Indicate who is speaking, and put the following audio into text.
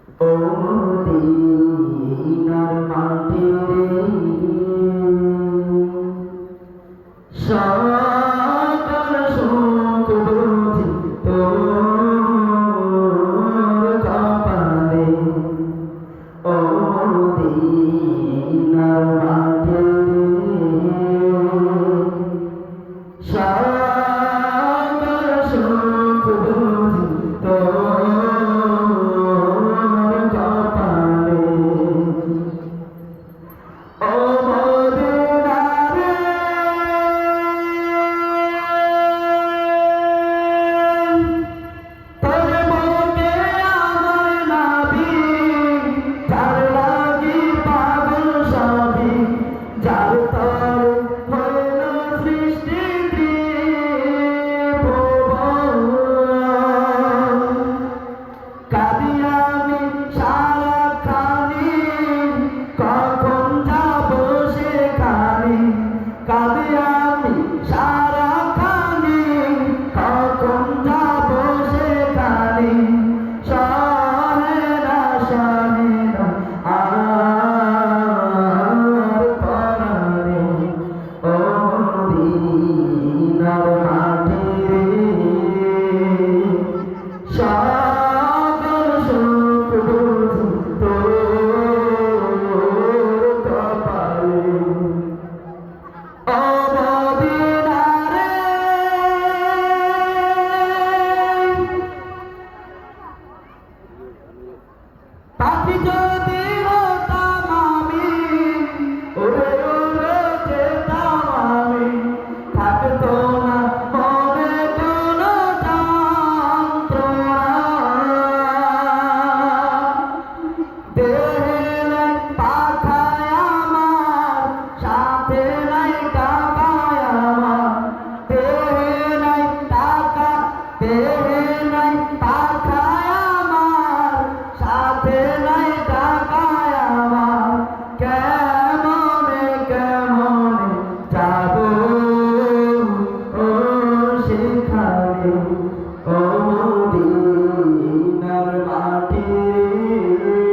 Speaker 1: ও মদিনার মাটি রে, সকল সুখ বুঝি তোর কপালে। ও মদিনার মাটি রে, সকল সুখ বুঝি তোর কপালে। ও মদিনা রে, তোর বুকে আমার নাবি, যার লাগি পাগল সবই, যার তর হইল সৃষ্টি ত্রিভুবন। কাঁদি আমি সারাখানি, কখন যাব সেখানে। কাঁদি আমি সারাখানি, কখন যাব সেখানে। সহে না আর পরাণে। ও মদিনার মাটি রে, সকল সুখ বুঝি তোর কপালে। ও মদিনা রে, পাখি যদি হতাম আমি, উড়ে উড়ে যেতাম আমি, থাকতো না মনে কোনো যন্ত্রণা। দেহে নাই পাখায় আমার, সাথে নাই টাকায় আমার। দেহে নাই টাকা, দেহে নাই পাখায় আমার, সাথে নাই টাকায় আমার। কেমনে কেমনে যাব ও সেখানে। ও মদিনার মাটি রে,